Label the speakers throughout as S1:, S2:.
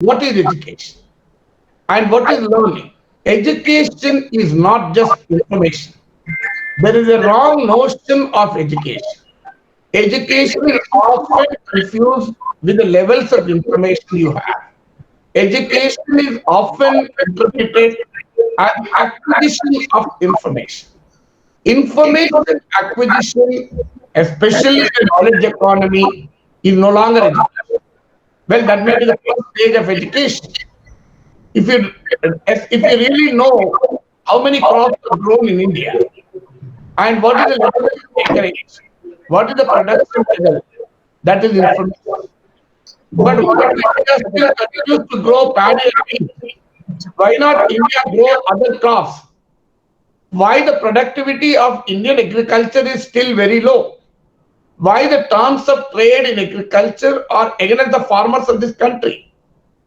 S1: What is education? And what is learning? Education is not just information. There is a wrong notion of education. Education is often confused with the levels of information you have. Education is often interpreted as the acquisition of information. Information acquisition, especially in the knowledge economy, is no longer education. Well, that may be the first stage of education. If you if you really know how many crops are grown in India and what is the level of acreage, what is the production level, that is information. But why India still continues to grow paddy and wheat? Why not India grow other crops? Why the productivity of Indian agriculture is still very low? Why the terms of trade in agriculture are against the farmers of this country?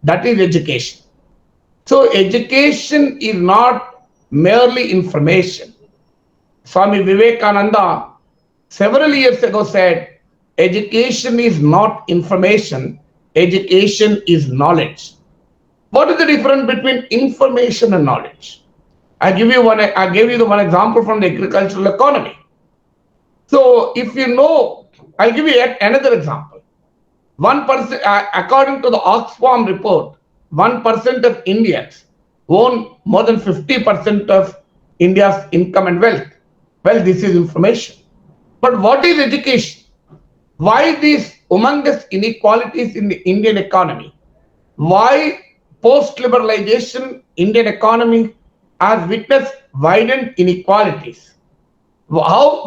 S1: That is education. So education is not merely information. Swami Vivekananda several years ago said, education is not information, education is knowledge. What is the difference between information and knowledge? I gave you the one example from the agricultural economy. So if you know, I'll give you yet another example. 1%, according to the Oxfam report, 1% of Indians own more than 50% of India's income and wealth. Well, this is information. But what is education? Why these humongous inequalities in the Indian economy? Why post-liberalization Indian economy has witnessed widened inequalities? How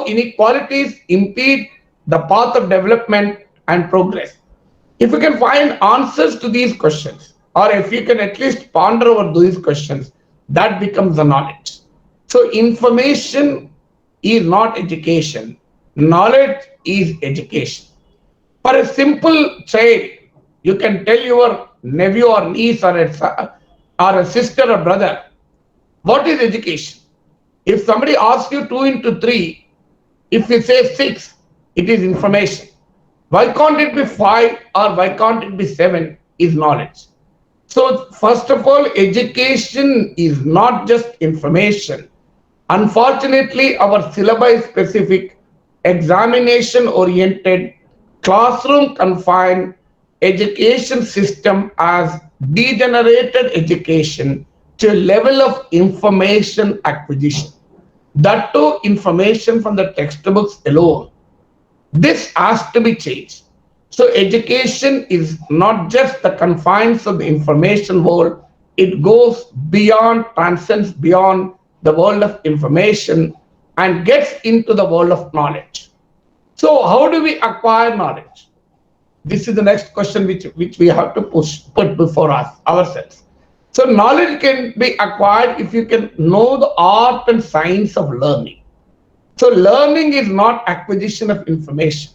S1: inequalities impede the path of development and progress? If you can find answers to these questions, or if you can at least ponder over these questions, that becomes the knowledge. So information is not education. Knowledge is education. For a simple child, you can tell your nephew or niece or a sister or brother, what is education? If somebody asks you 2 into 3, if you say 6, it is information. Why can't it be 5 or why can't it be 7 is knowledge. So first of all, education is not just information. Unfortunately, our syllabi specific, examination oriented, classroom confined education system has degenerated education to a level of information acquisition. That too, information from the textbooks alone. This has to be changed. So education is not just the confines of the information world, it goes beyond, transcends beyond the world of information and gets into the world of knowledge. So how do we acquire knowledge? This is the next question which we have to put before us ourselves. So knowledge can be acquired if you can know the art and science of learning. So learning is not acquisition of information.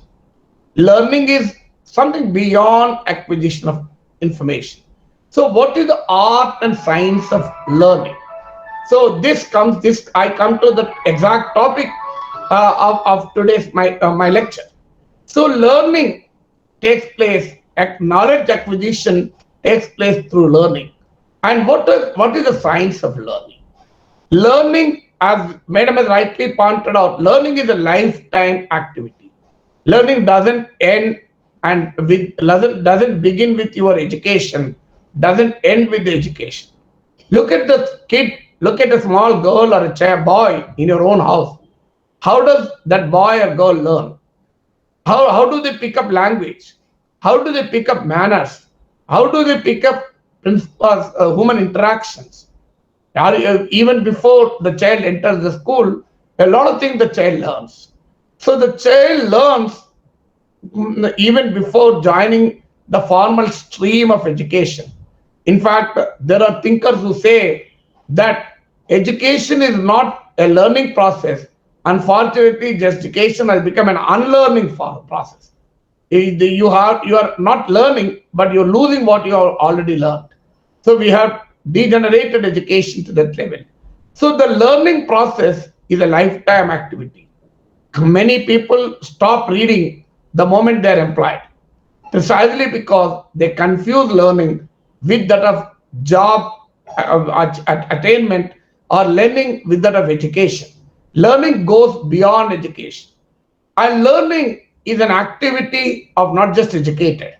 S1: Learning is something beyond acquisition of information. So what is the art and science of learning? So I come to the exact topic of today's my lecture. So learning takes place, knowledge acquisition takes place through learning. And what is the science of learning? Learning, as Madam has rightly pointed out, learning is a lifetime activity. Learning doesn't end and doesn't begin with your education, doesn't end with the education. Look at the kid, look at a small girl or a boy in your own house. How does that boy or girl learn? How do they pick up language? How do they pick up manners? How do they pick up principles, human interactions? Even before the child enters the school, a lot of things the child learns. So the child learns even before joining the formal stream of education. In fact, there are thinkers who say that education is not a learning process. Unfortunately, education has become an unlearning process. You are not learning, but you're losing what you have already learned. So we have degenerated education to that level. So the learning process is a lifetime activity. Many people stop reading the moment they're employed. precisely because they confuse learning with that of job attainment or learning with that of education. Learning goes beyond education. And learning is an activity of not just educated.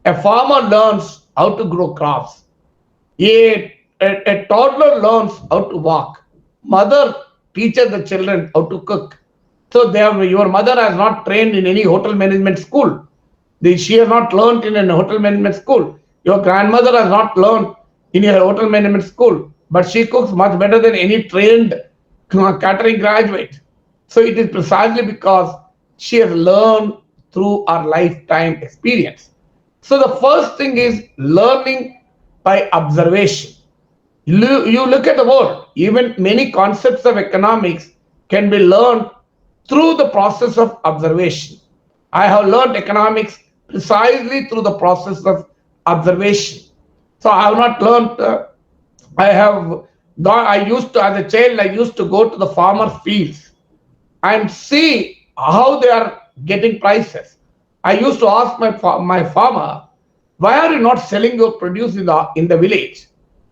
S1: A farmer learns how to grow crops. A toddler learns how to walk. Mother teaches the children how to cook. So your mother has not trained in any hotel management school. She has not learned in a hotel management school. Your grandmother has not learned in a hotel management school, but she cooks much better than any trained catering graduate. So it is precisely because she has learned through our lifetime experience. So the first thing is learning by observation. You look at the world, even many concepts of economics can be learned through the process of observation. I have learned economics precisely through the process of observation. So I have not learned, I have gone, I used to, as a child, I used to go to the farmer fields and see how they are getting prices. I used to ask my farmer, why are you not selling your produce in the village?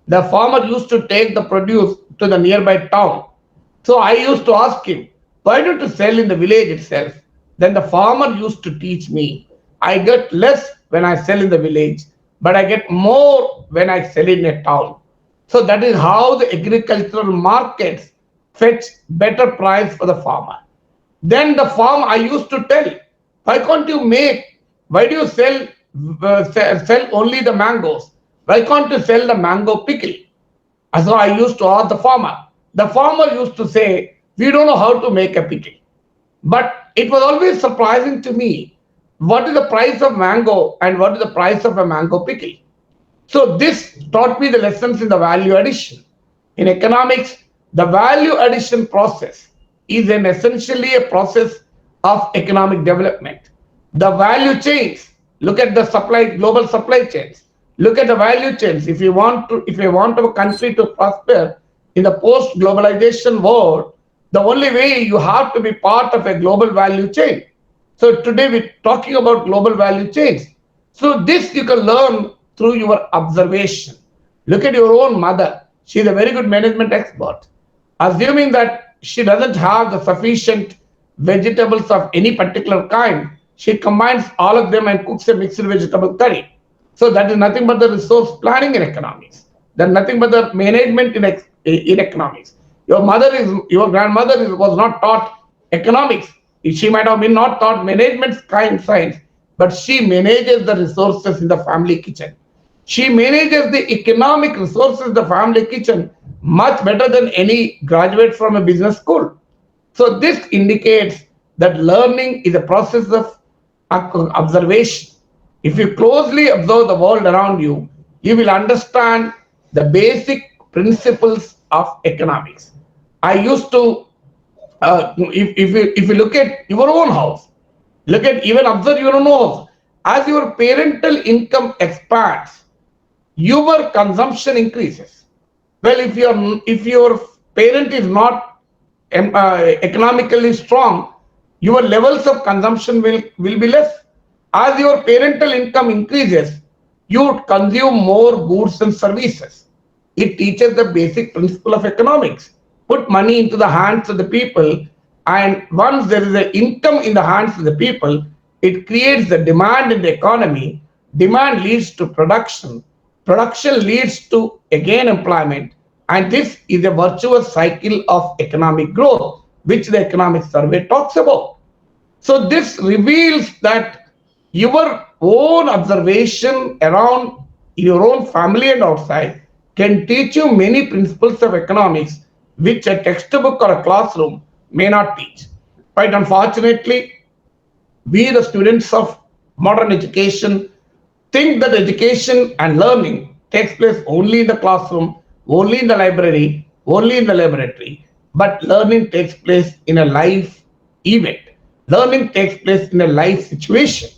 S1: The farmer used to take the produce to the nearby town. So I used to ask him, why don't you sell in the village itself? Then the farmer used to teach me, I get less when I sell in the village, but I get more when I sell in a town. So that is how the agricultural markets fetch better price for the farmer. Then the farm I used to tell, why can't you make, why do you sell only the mangoes? Why can't you sell the mango pickle? And so I used to ask the farmer. The farmer used to say, we don't know how to make a pickle. But it was always surprising to me, what is the price of mango and what is the price of a mango pickle? So this taught me the lessons in the value addition. In economics, the value addition process is essentially a process of economic development. The value chains, look at the global supply chains. Look at the value chains. If you want a country to prosper in the post-globalization world, the only way you have to be part of a global value chain. So today we're talking about global value chains. So this you can learn through your observation. Look at your own mother. She's a very good management expert. Assuming that she doesn't have the sufficient vegetables of any particular kind, she combines all of them and cooks a mixed vegetable curry. So that is nothing but the resource planning in economics. That's nothing but the management in economics. Your grandmother was not taught economics. She might have been not taught management kind science, but she manages the resources in the family kitchen. She manages the economic resources in the family kitchen much better than any graduate from a business school. So this indicates that learning is a process of observation. If you closely observe the world around you, you will understand the basic principles of economics. I used to, if you look at your own house, observe your own house. As your parental income expands, your consumption increases. Well, if your parent is not economically strong, your levels of consumption will be less. As your parental income increases, you consume more goods and services. It teaches the basic principle of economics. Put money into the hands of the people, and once there is an income in the hands of the people, it creates the demand in the economy. Demand leads to production. Production leads to again employment, and this is a virtuous cycle of economic growth, which the economic survey talks about. So this reveals that your own observation around your own family and outside can teach you many principles of economics which a textbook or a classroom may not teach. Right? Unfortunately, we, the students of modern education, think that education and learning takes place only in the classroom, only in the library, only in the laboratory. But learning takes place in a life event. Learning takes place in a life situation.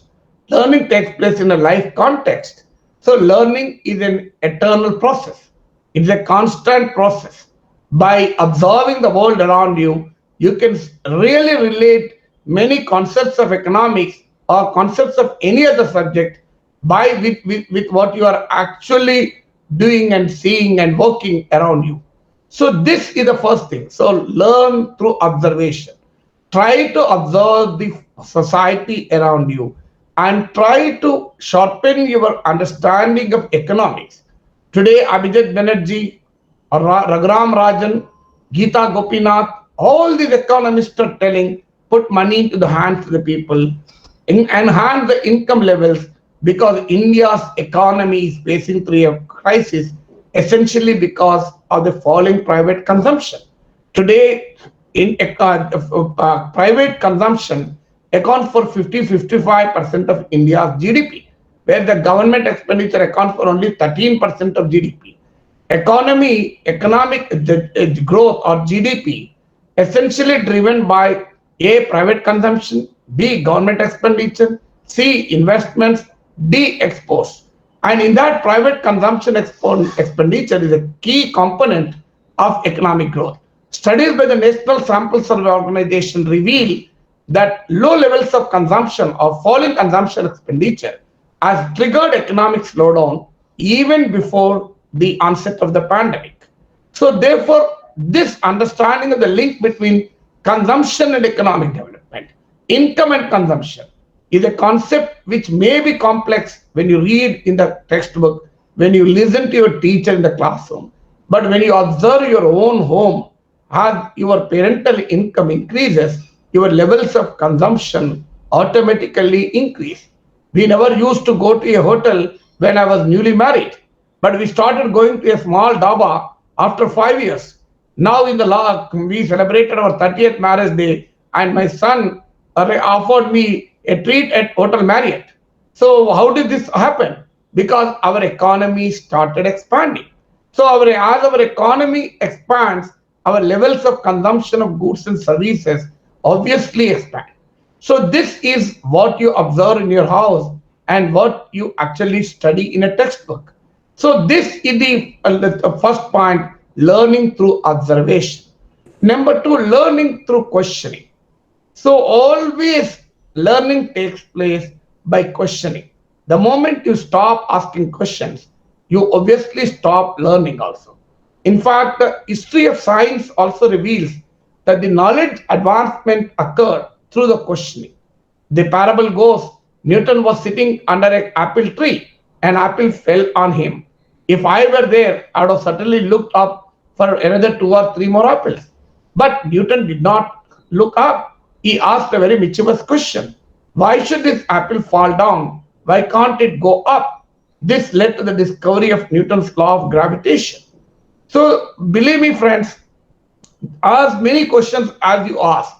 S1: Learning takes place in a life context. So learning is an eternal process. It's a constant process. By observing the world around you, you can really relate many concepts of economics or concepts of any other subject with what you are actually doing and seeing and working around you. So this is the first thing. So learn through observation. Try to observe the society around you and try to sharpen your understanding of economics. Today, Abhijit Banerjee, Raghuram Rajan, Geeta Gopinath, all these economists are telling put money into the hands of the people, enhance the income levels because India's economy is facing through a crisis essentially because of the falling private consumption. Today, private consumption accounts for 50-55% of India's GDP, where the government expenditure accounts for only 13% of GDP. Economic growth or GDP essentially driven by A, private consumption, B, government expenditure, C, investments, D, exports. And in that, private consumption expenditure is a key component of economic growth. Studies by the National Sample Survey Organization reveal that low levels of consumption or falling consumption expenditure has triggered economic slowdown even before the onset of the pandemic. So therefore, this understanding of the link between consumption and economic development, income and consumption, is a concept which may be complex when you read in the textbook, when you listen to your teacher in the classroom. But when you observe your own home, as your parental income increases, your levels of consumption automatically increase. We never used to go to a hotel when I was newly married, but we started going to a small dhaba after 5 years. Now in the law, we celebrated our 30th marriage day, and my son offered me a treat at Hotel Marriott. So how did this happen? Because our economy started expanding. So as our economy expands, our levels of consumption of goods and services obviously expand. So this is what you observe in your house and what you actually study in a textbook. So this is the first point, learning through observation. Number two, learning through questioning. So always learning takes place by questioning. The moment you stop asking questions, you obviously stop learning also. In fact, the history of science also reveals that the knowledge advancement occurred through the questioning. The parable goes, Newton was sitting under an apple tree, an apple fell on him. If I were there, I would have certainly looked up for another 2 or 3 more apples. But Newton did not look up. He asked a very mischievous question. Why should this apple fall down? Why can't it go up? This led to the discovery of Newton's law of gravitation. So believe me, friends, ask many questions as you ask.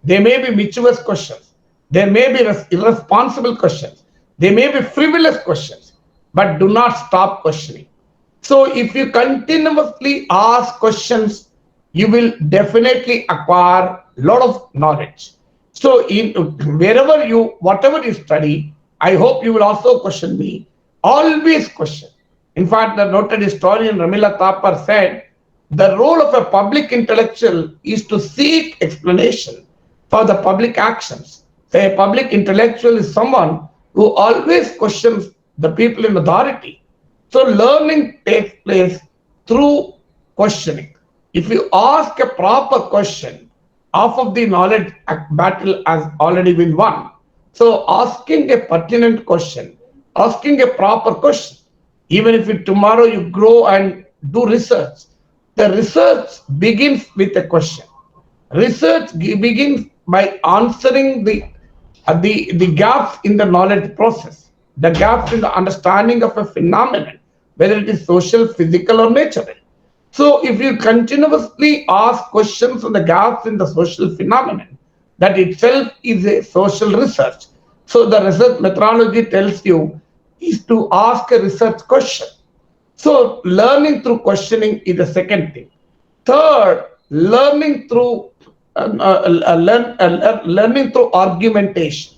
S1: They may be mischievous questions. There may be irresponsible questions. They may be frivolous questions, but do not stop questioning. So if you continuously ask questions, you will definitely acquire a lot of knowledge. So whatever you study, I hope you will also question me. Always question. In fact, the noted historian Ramila Thapar said, the role of a public intellectual is to seek explanation for the public actions. So a public intellectual is someone who always questions the people in authority. So learning takes place through questioning. If you ask a proper question, half of the knowledge battle has already been won. So asking a pertinent question, asking a proper question, even if tomorrow you grow and do research, the research begins with a question. Research begins by answering the gaps in the knowledge process, the gaps in the understanding of a phenomenon, whether it is social, physical, or natural. So if you continuously ask questions on the gaps in the social phenomenon, that itself is a social research. So the research methodology tells you is to ask a research question. So learning through questioning is the second thing. Third, learning through argumentation.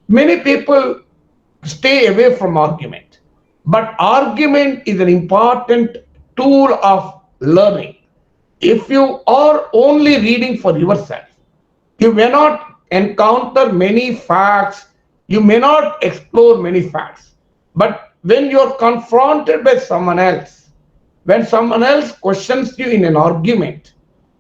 S1: Many people stay away from argument, but argument is an important tool of learning. If you are only reading for yourself, you may not encounter many facts, you may not explore many facts. But when you're confronted by someone else, when someone else questions you in an argument,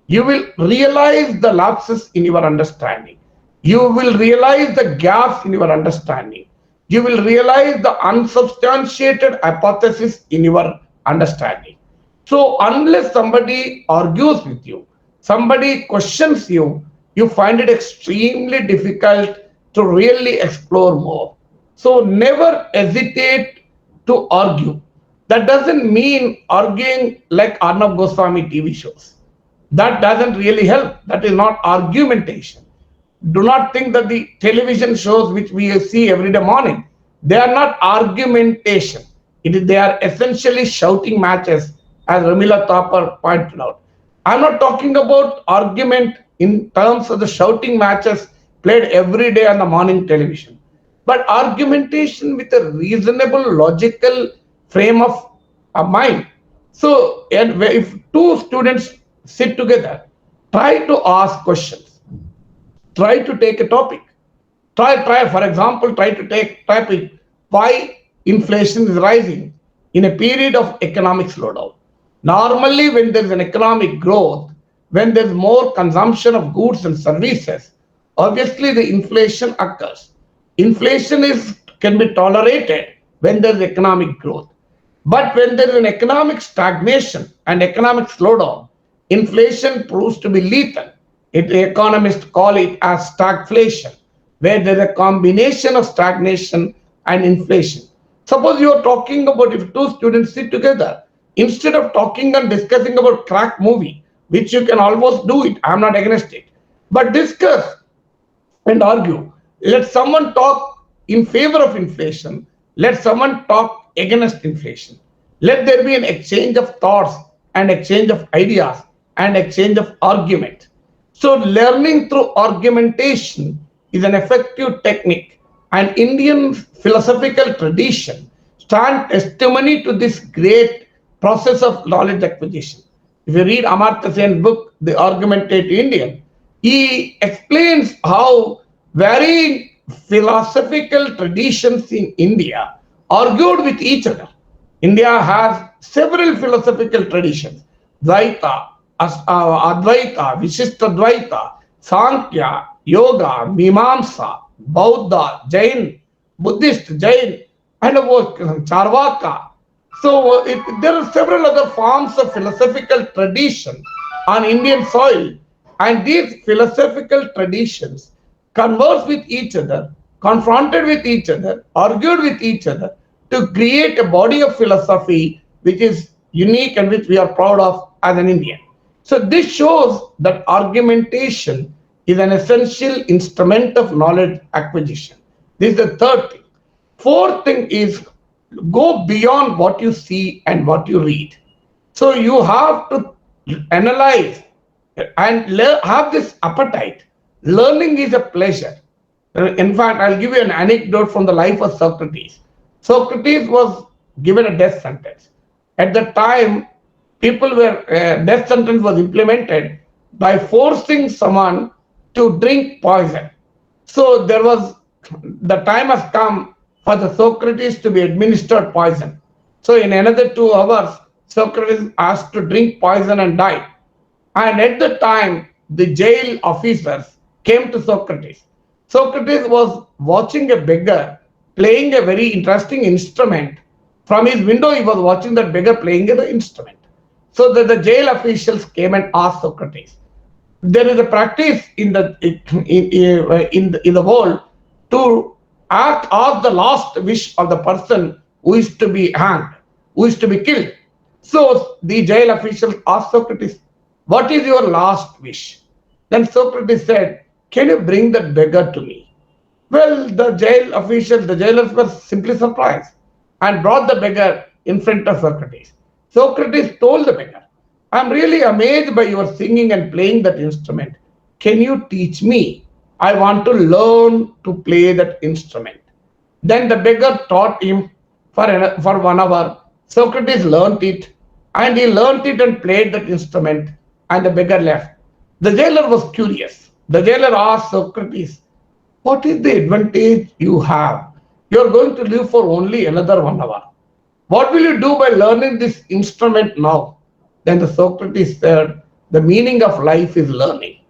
S1: you will realize the lapses in your understanding. You will realize the gaps in your understanding. You will realize the unsubstantiated hypothesis in your understanding. So, unless somebody argues with you, somebody questions you, you find it extremely difficult to really explore more. So, never hesitate to argue. That doesn't mean arguing like Arnab Goswami TV shows. That doesn't really help. That is not argumentation. Do not think that the television shows which we see every day morning, they are not argumentation. They are essentially shouting matches, as Ramila Thapar pointed out. I'm not talking about argument in terms of the shouting matches played every day on the morning television, but argumentation with a reasonable, logical frame of mind. So, and if two students sit together, try to ask questions, try to take a topic, for example, try to take topic why inflation is rising in a period of economic slowdown. Normally, when there's an economic growth, when there's more consumption of goods and services, obviously the inflation occurs. Inflation can be tolerated when there's economic growth. But when there is an economic stagnation and economic slowdown, inflation proves to be lethal. Economists call it as stagflation, where there is a combination of stagnation and inflation. Suppose you are talking about if two students sit together, instead of talking and discussing about crack movie, which you can almost do it, I'm not against it, but discuss and argue. Let someone talk in favor of inflation. Let someone talk against inflation. Let there be an exchange of thoughts and exchange of ideas and exchange of argument. So learning through argumentation is an effective technique, and Indian philosophical tradition stand testimony to this great process of knowledge acquisition. If you read Amartya Sen's book, The Argumentative Indian, he explains how varying philosophical traditions in India argued with each other. India has several philosophical traditions: Dvaita, Advaita, Vishishtadvaita, Sankhya, Yoga, Mimamsa, Bauddha, Jain, Buddhist, Jain, and about Charvaka. So there are several other forms of philosophical tradition on Indian soil, and these philosophical traditions converse with each other, confronted with each other, argued with each other to create a body of philosophy which is unique and which we are proud of as an Indian. So this shows that argumentation is an essential instrument of knowledge acquisition. This is the third thing. Fourth thing is go beyond what you see and what you read. So you have to analyze and have this appetite. Learning is a pleasure. In fact, I'll give you an anecdote from the life of Socrates. Socrates was given a death sentence. At the time, death sentence was implemented by forcing someone to drink poison. So the time has come for the Socrates to be administered poison. So in another 2 hours, Socrates asked to drink poison and died. And at the time, the jail officers came to Socrates. Socrates was watching a beggar playing a very interesting instrument. From his window, he was watching that beggar playing an instrument. So the jail officials came and asked Socrates. There is a practice in the world to ask the last wish of the person who is to be hanged, who is to be killed. So the jail officials asked Socrates, "What is your last wish?" Then Socrates said, "Can you bring that beggar to me?" Well, the jailers were simply surprised and brought the beggar in front of Socrates. Socrates told the beggar, "I'm really amazed by your singing and playing that instrument. Can you teach me? I want to learn to play that instrument." Then the beggar taught him for 1 hour. Socrates learnt it, and he learnt it and played that instrument, and the beggar left. The jailer was curious. The jailer asked Socrates, "What is the advantage you have You are going to live for only another 1 hour. What will you do by learning this instrument now? Then the Socrates said, the meaning of life is learning.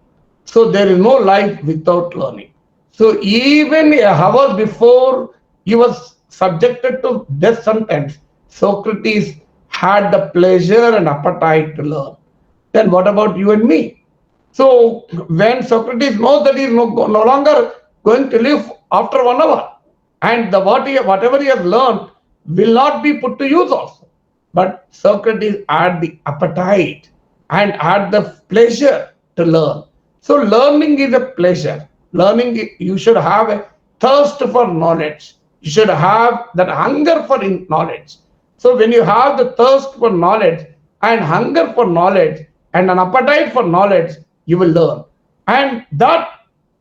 S1: So there is no life without learning. So even a hour before he was subjected to death sentence, Socrates had the pleasure and appetite to learn. Then what about you and me? So when Socrates knows that he is no longer going to live after 1 hour, and whatever he has learned will not be put to use also. But Socrates had the appetite and had the pleasure to learn. So learning is a pleasure. Learning, you should have a thirst for knowledge. You should have that hunger for knowledge. So when you have the thirst for knowledge and hunger for knowledge and an appetite for knowledge, you will learn. And that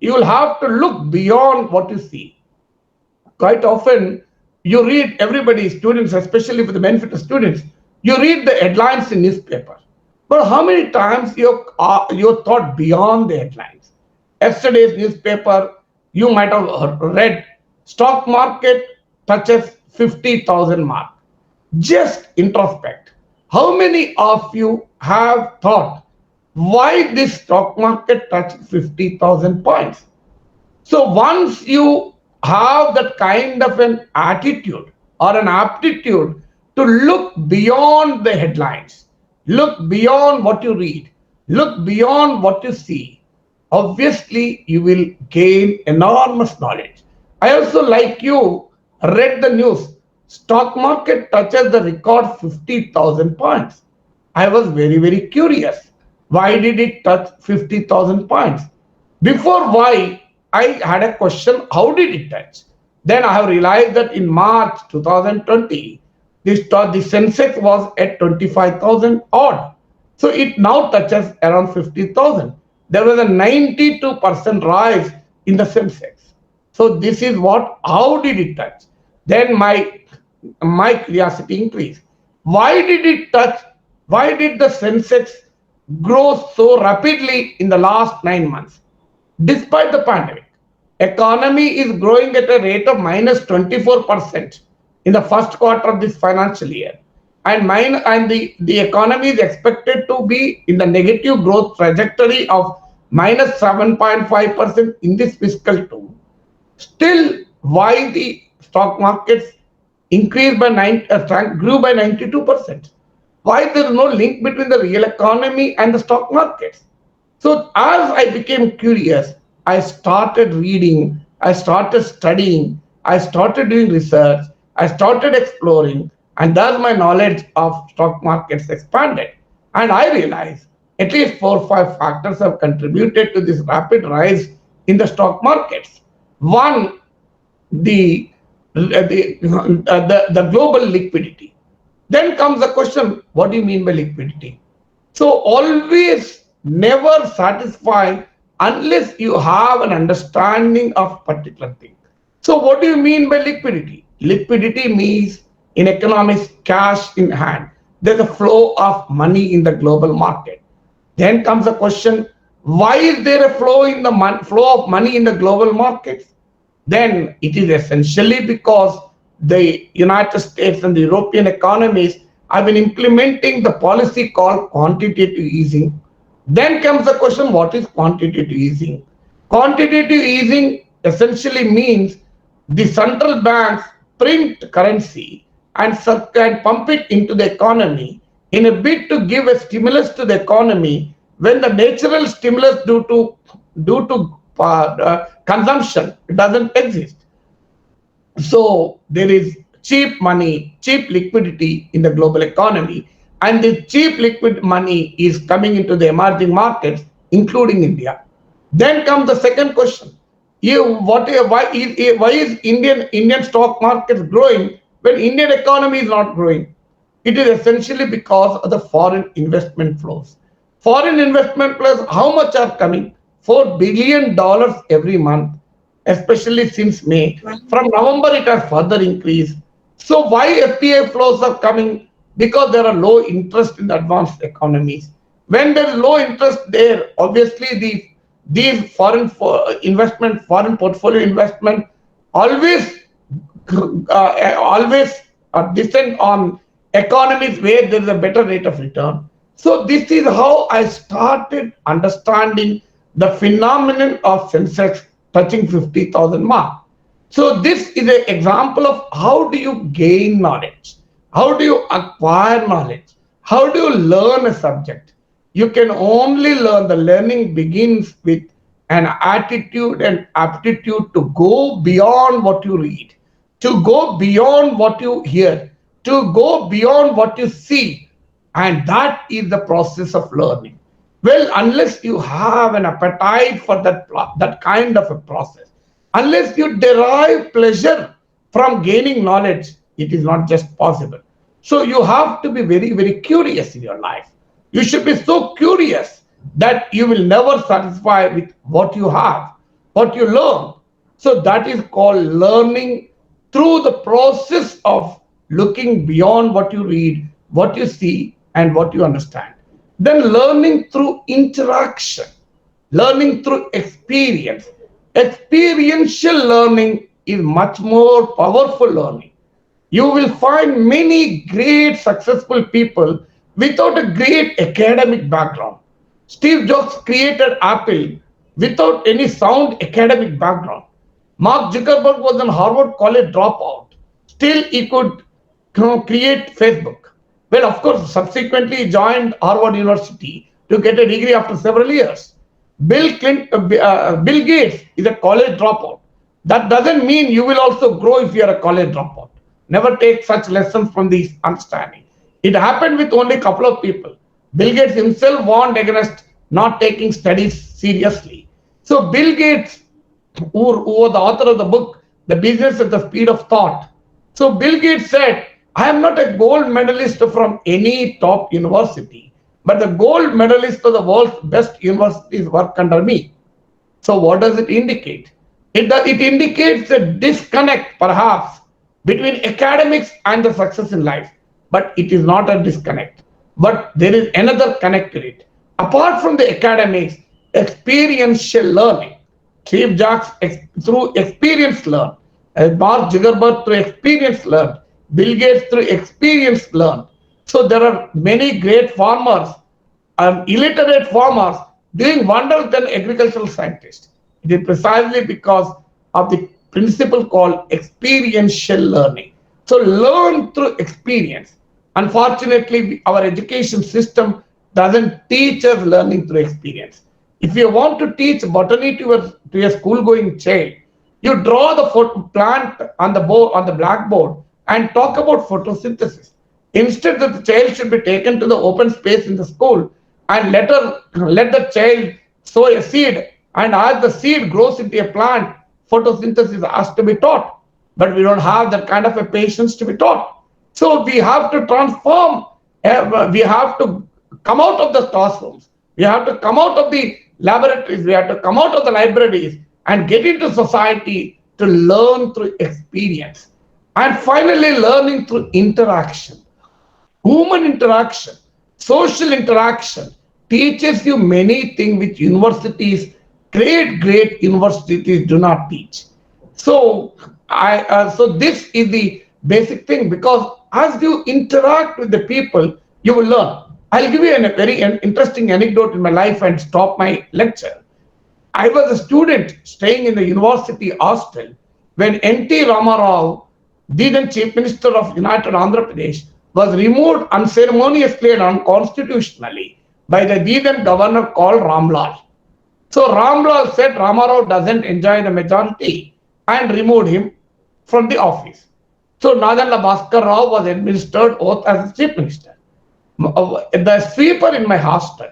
S1: you will have to look beyond what you see. Quite often, you read everybody, students, especially for the benefit of students, you read the headlines in newspaper. But how many times you thought beyond the headlines? Yesterday's newspaper, you might have read, stock market touches 50,000 mark. Just introspect. How many of you have thought why this stock market touched 50,000 points? So once you have that kind of an attitude or an aptitude to look beyond the headlines, look beyond what you read, look beyond what you see, obviously you will gain enormous knowledge. I also, like you, read the news. Stock market touches the record 50,000 points. I was very, very curious. Why did it touch 50,000 points? Before why, I had a question, how did it touch? Then I have realized that in March 2020, the Sensex was at 25,000 odd. So it now touches around 50,000. There was a 92% rise in the Sensex. So this is how did it touch? Then my curiosity increased. Why did it touch? Why did the Sensex grow so rapidly in the last 9 months? Despite the pandemic, economy is growing at a rate of minus 24% in the first quarter of this financial year. And the economy is expected to be in the negative growth trajectory of minus 7.5% in this fiscal too. Still, why the stock markets grew by 92%? Why there is no link between the real economy and the stock markets? So as I became curious, I started reading, I started studying, I started doing research, I started exploring, and thus my knowledge of stock markets expanded. And I realized at least 4 or 5 factors have contributed to this rapid rise in the stock markets. One, the global liquidity. Then comes the question, what do you mean by liquidity? So always never satisfy unless you have an understanding of particular thing. So what do you mean by liquidity? Liquidity means in economics cash in hand. There's a flow of money in the global market. Then comes the question, why is there a flow of money in the global markets? Then it is essentially because the United States and the European economies have been implementing the policy called quantitative easing. Then comes the question, what is quantitative easing? Quantitative easing essentially means the central banks print currency and pump it into the economy in a bid to give a stimulus to the economy when the natural stimulus due to consumption doesn't exist. So there is cheap money, cheap liquidity in the global economy, and the cheap liquid money is coming into the emerging markets, including India. Then comes the second question: why is Indian stock markets growing when Indian economy is not growing? It is essentially because of the foreign investment flows. Foreign investment flows, how much are coming? $4 billion every month, especially since May. From November, it has further increased. So why FPI flows are coming? Because there are low interest in the advanced economies. When there is low interest there, obviously these foreign portfolio investment always always depend on economies where there is a better rate of return. So this is how I started understanding the phenomenon of Sensex touching 50,000 mark. So this is an example of how do you gain knowledge? How do you acquire knowledge? How do you learn a subject? You can only learn, the learning begins with an attitude and aptitude to go beyond what you read, to go beyond what you hear, to go beyond what you see. And that is the process of learning. Well, unless you have an appetite for that kind of a process, unless you derive pleasure from gaining knowledge, it is not just possible. So you have to be very, very curious in your life. You should be so curious that you will never satisfy with what you have, what you learn. So that is called learning through the process of looking beyond what you read, what you see, and what you understand. Then learning through interaction, learning through experience. Experiential learning is much more powerful learning. You will find many great successful people without a great academic background. Steve Jobs created Apple without any sound academic background. Mark Zuckerberg was an Harvard College dropout. Still, he could create Facebook. Well, of course, subsequently he joined Harvard University to get a degree after several years. Bill Gates is a college dropout. That doesn't mean you will also grow if you are a college dropout. Never take such lessons from this understanding. It happened with only a couple of people. Bill Gates himself warned against not taking studies seriously. So Bill Gates, who was the author of the book, The Business at the Speed of Thought. So Bill Gates said, I am not a gold medalist from any top university, but the gold medalist of the world's best universities work under me. So what does it indicate? It indicates a disconnect, perhaps, between academics and the success in life. But it is not a disconnect. But there is another connect to it. Apart from the academics, experiential learning. Steve Jobs through experience learned. Mark Zuckerberg through experience learned. Bill Gates through experience learned. So there are many great farmers, illiterate farmers, doing wonders than agricultural scientists. It is precisely because of the principle called experiential learning. So learn through experience. Unfortunately, our education system doesn't teach us learning through experience. If you want to teach botany to a school-going child, you draw the plant on the blackboard and talk about photosynthesis. Instead, the child should be taken to the open space in the school and let the child sow a seed, and as the seed grows into a plant, photosynthesis has to be taught. But we don't have that kind of a patience to be taught. So we have to transform, we have to come out of the classrooms, we have to come out of the laboratories, we have to come out of the libraries and get into society to learn through experience. And finally, learning through interaction. Human interaction, social interaction teaches you many things which universities, great universities do not teach. So this is the basic thing, because as you interact with the people, you will learn. I'll give you a very interesting anecdote in my life and stop my lecture. I was a student staying in the university hostel when N.T. Ramarao, the then Chief Minister of United Andhra Pradesh, was removed unceremoniously and unconstitutionally by the then governor called Ramlal. So Ramlal said Ramarao doesn't enjoy the majority and removed him from the office. So Nadalla Bhaskar Rao was administered oath as the Chief Minister. The sweeper in my hostel,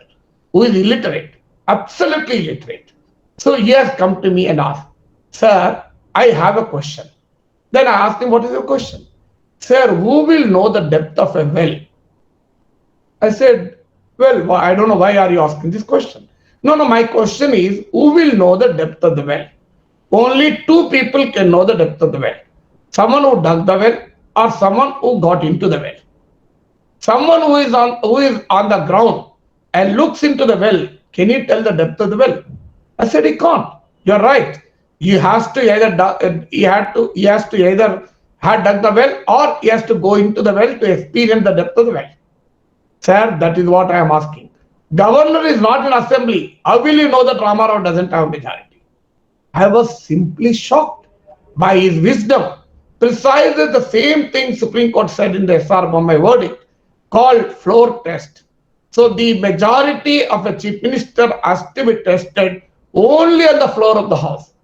S1: who is illiterate, absolutely illiterate, so he has come to me and asked, Sir, I have a question. Then I asked him, what is your question? Sir, who will know the depth of a well? I said, well, I don't know, why are you asking this question? No, my question is, who will know the depth of the well? Only two people can know the depth of the well. Someone who dug the well or someone who got into the well. Someone who is on the ground and looks into the well, can he tell the depth of the well? I said, he can't. You're right. He has to either had dug the well, or he has to go into the well to experience the depth of the well? Sir, that is what I am asking. Governor is not an assembly. How will you know that Ramarao doesn't have a majority? I was simply shocked by his wisdom. Precisely the same thing Supreme Court said in the SR Bombay verdict called floor test. So the majority of a chief minister has to be tested only on the floor of the house.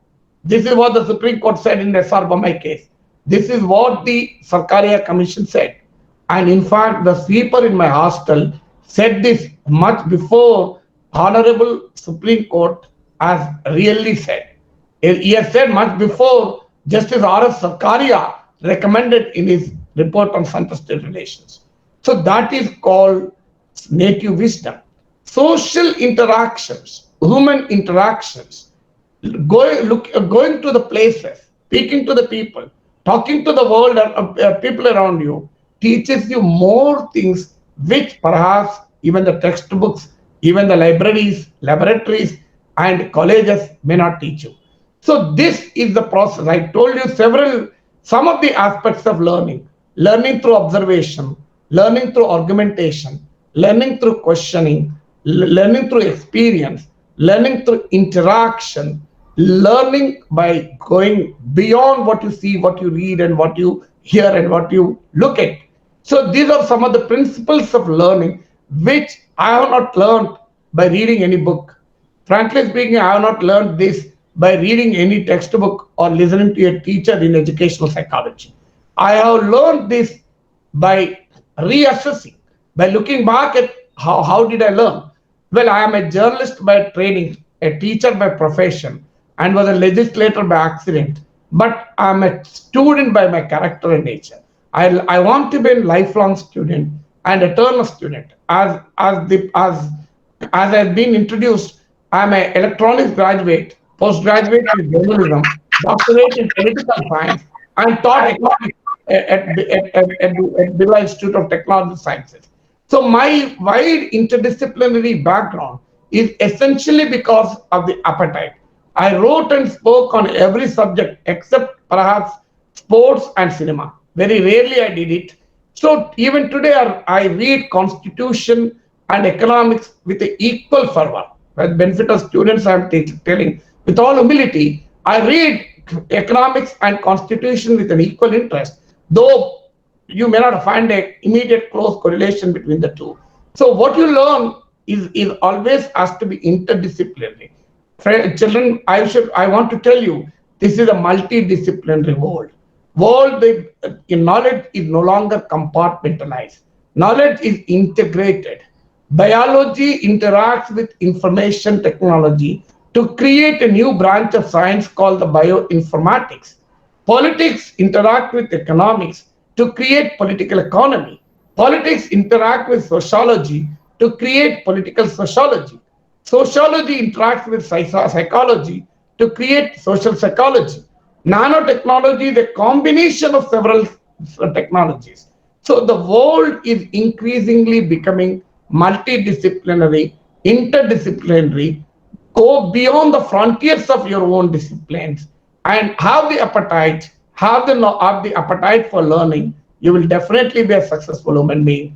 S1: This is what the Supreme Court said in the SR Bombay case. This is what the Sarkaria Commission said. And in fact, the sweeper in my hostel said this much before Honorable Supreme Court has really said. He has said much before Justice R.S. Sarkaria recommended in his report on center-state relations. So that is called native wisdom. Social interactions, human interactions, going to the places, speaking to the people, talking to the world and people around you teaches you more things which perhaps even the textbooks, even the libraries, laboratories, and colleges may not teach you. So this is the process. I told you some of the aspects of learning. Learning through observation, learning through argumentation, learning through questioning, learning through experience, learning through interaction, learning by going beyond what you see, what you read, and what you hear, and what you look at. So these are some of the principles of learning which I have not learned by reading any book. Frankly speaking, I have not learned this by reading any textbook or listening to a teacher in educational psychology. I have learned this by reassessing, by looking back at how did I learn. Well, I am a journalist by training, a teacher by profession, and was a legislator by accident. But I am a student by my character and nature. I want to be a lifelong student and eternal student. As I've been introduced, I am an electronics graduate, postgraduate in journalism, doctorate in political science, and taught economics at the Birla Institute of Technology Sciences. So my wide interdisciplinary background is essentially because of the appetite. I wrote and spoke on every subject except perhaps sports and cinema. Very rarely I did it. So even today I read constitution and economics with equal fervor. For the benefit of students, I am telling with all humility, I read economics and constitution with an equal interest, though you may not find an immediate close correlation between the two. So what you learn is always has to be interdisciplinary. Children, I want to tell you, this is a multidisciplinary world. In knowledge is no longer compartmentalized. Knowledge is integrated. Biology interacts with information technology to create a new branch of science called the bioinformatics. Politics interact with economics to create political economy. Politics interact with sociology to create political sociology. Sociology interacts with psychology to create social psychology. Nanotechnology is a combination of several technologies. So the world is increasingly becoming multidisciplinary, interdisciplinary. Go beyond the frontiers of your own disciplines and have the appetite for learning. You will definitely be a successful human being.